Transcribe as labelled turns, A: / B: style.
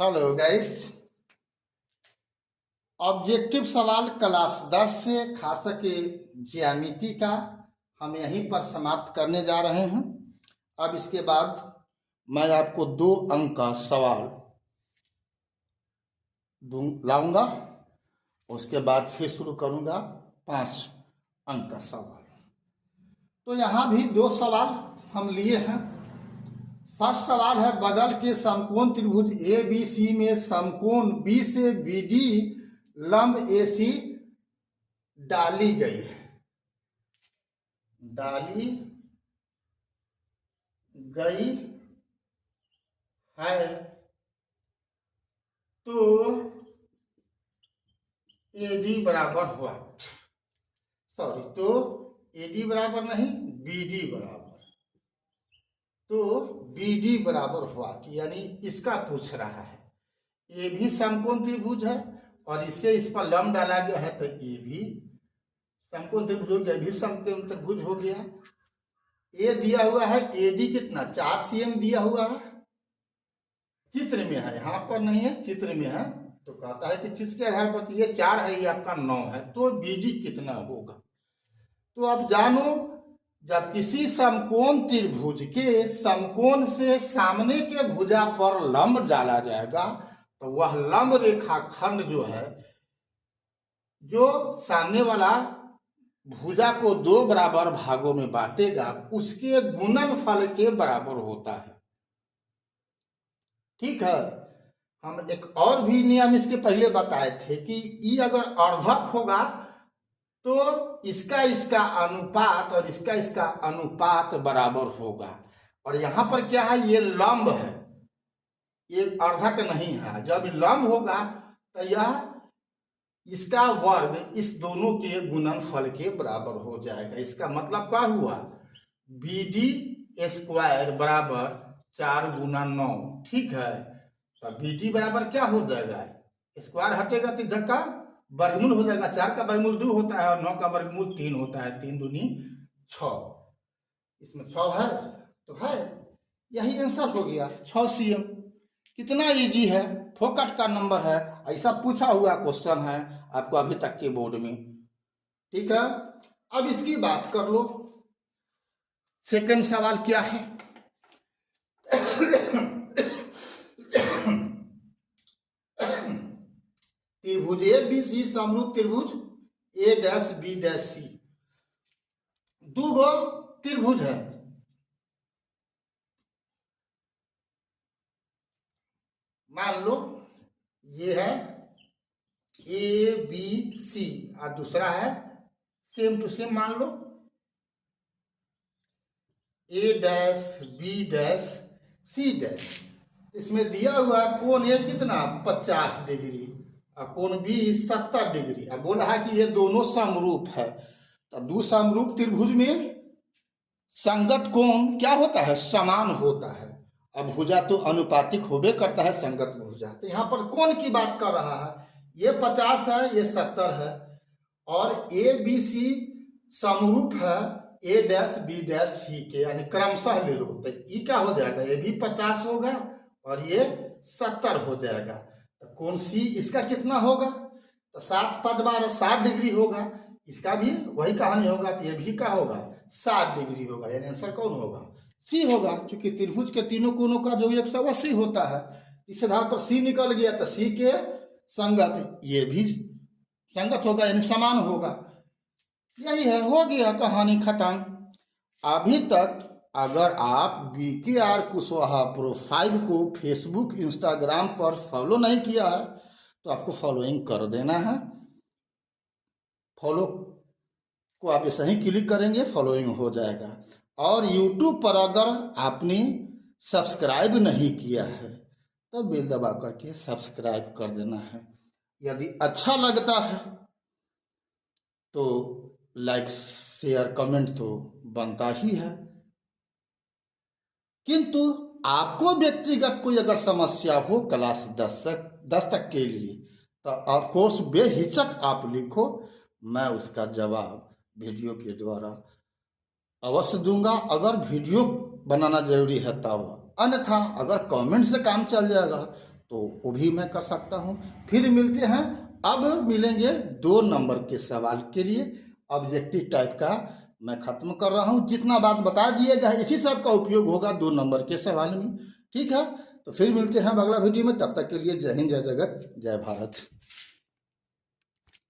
A: Hello guys. Objective सवाल class 10 से खास करके ज्यामिति का हम यहीं पर समाप्त करने जा रहे हैं। अब इसके बाद मैं आपको 2 अंक का सवाल लाऊंगा, उसके बाद फिर शुरू करूंगा 5 अंक का सवाल। तो यहाँ भी 2 सवाल हम लिए हैं। फर्स्ट सवाल है, बगल के समकोण त्रिभुज ए बी सी में समकोण बी से बी डी लंब ए सी डाली गई है। डाली गई है तो ए डी बराबर हुआ, तो ए डी बराबर नहीं, बी डी बराबर, तो बी डी बराबर हुआ, यानी इसका पूछ रहा है। ए भी समकोण त्रिभुज है और इससे इस पर लंब डाला गया है, तो ए भी समकोण त्रिभुज हो गया, भी समकोण त्रिभुज हो गया। ए दिया हुआ है, ए डी कितना 4 cm दिया हुआ है, चित्र में है, यहाँ पर नहीं है, चित्र में है। तो कहता है कि चित्र के आधार पर ये 4 है, ये आपका 9 है, तो बी डी कितना होगा। तो अब जानो, जब किसी समकोण त्रिभुज के समकोण से सामने के भुजा पर लंब डाला जाएगा, तो वह लंब रेखा खंड जो है, जो सामने वाला भुजा को 2 बराबर भागों में बांटेगा, उसके गुणनफल के बराबर होता है। ठीक है। हम एक और भी नियम इसके पहले बताए थे कि ई अगर अर्धक होगा तो इसका अनुपात और इसका अनुपात बराबर होगा। और यहां पर क्या है, ये लंब है, ये अर्धक नहीं है। जब लंब होगा तो यह इसका वर्ग इस दोनों के गुणनफल के बराबर हो जाएगा। इसका मतलब क्या हुआ, बी डी स्क्वायर बराबर 4 गुना 9। ठीक है। तो बी डी बराबर क्या हो जाएगा, स्क्वायर हटेगा तो इधर का वर्गमूल हो जाएगा। 4 का वर्गमूल 2 होता है और 9 का वर्गमूल 3 होता है। 3 दूनी 6, इसमें 6 है तो है, यही आंसर हो गया 6 cm। कितना इजी है, फोकट का नंबर है, ऐसा पूछा हुआ क्वेश्चन है आपको अभी तक के बोर्ड में। ठीक है। अब इसकी बात कर लो, सेकंड सवाल क्या है। त्रिभुज ए बी सी समरूप त्रिभुज ए डैश बी डैश सी, 2 गो त्रिभुज है। मान लो ये है ए बी सी और दूसरा है सेम टू सेम, मान लो A dash B dash C dash. इसमें दिया हुआ कोण ए कितना 50 डिग्री और कोण बी 70 डिग्री। अब बोला है कि ये दोनों समरूप है। तो 2 समरूप त्रिभुज में संगत कोण क्या होता है, समान होता है। अब भुजा तो अनुपातिक होबे करता है, संगत भुजा। तो यहाँ पर कोण की बात कर रहा है, ये 50 है, ये 70 है, और ए बी सी समरूप है ए डैश बी डैश सी के, यानी क्रमशः ले लो। तो ये क्या हो जाएगा, ये भी 50 होगा और ये 70 हो जाएगा। तो कोण सी इसका कितना होगा, तो 7 5 12 60 डिग्री होगा। इसका भी वही कहानी होगा, तो ये भी क्या होगा 60 डिग्री होगा। यानी आंसर कौन होगा, सी होगा, क्योंकि त्रिभुज के तीनों कोणों का जो 180 होता है। इस आधार पर सी निकल गया, तो सी के संगत ये भी संगत होगा, यानी समान होगा। यही है, हो गया, कहानी खत्म। अभी तक अगर आप BKR कुशवाहा प्रोफाइल को फेसबुक इंस्टाग्राम पर फॉलो नहीं किया है तो आपको फॉलोइंग कर देना है। फॉलो को आप ऐसे ही क्लिक करेंगे, फॉलोइंग हो जाएगा। और यूट्यूब पर अगर आपने सब्सक्राइब नहीं किया है तो बेल दबा करके सब्सक्राइब कर देना है। यदि अच्छा लगता है तो लाइक शेयर कमेंट तो बनता ही है, किंतु आपको व्यक्तिगत कोई अगर समस्या हो क्लास 10 तक के लिए, तो ऑफकोर्स बेहिचक आप लिखो, मैं उसका जवाब वीडियो के द्वारा अवश्य दूंगा। अगर वीडियो बनाना जरूरी है तब, अन्यथा अगर कमेंट से काम चल जाएगा तो वो भी मैं कर सकता हूँ। फिर मिलते हैं, अब मिलेंगे 2 नंबर के सवाल के लिए। ऑब्जेक्टिव टाइप का मैं ख़त्म कर रहा हूँ, जितना बात बता दिया जाए इसी सब का उपयोग होगा 2 नंबर के सवाल में। ठीक है, तो फिर मिलते हैं अगला वीडियो में, तब तक के लिए जय हिंद, जय जगत, जय भारत।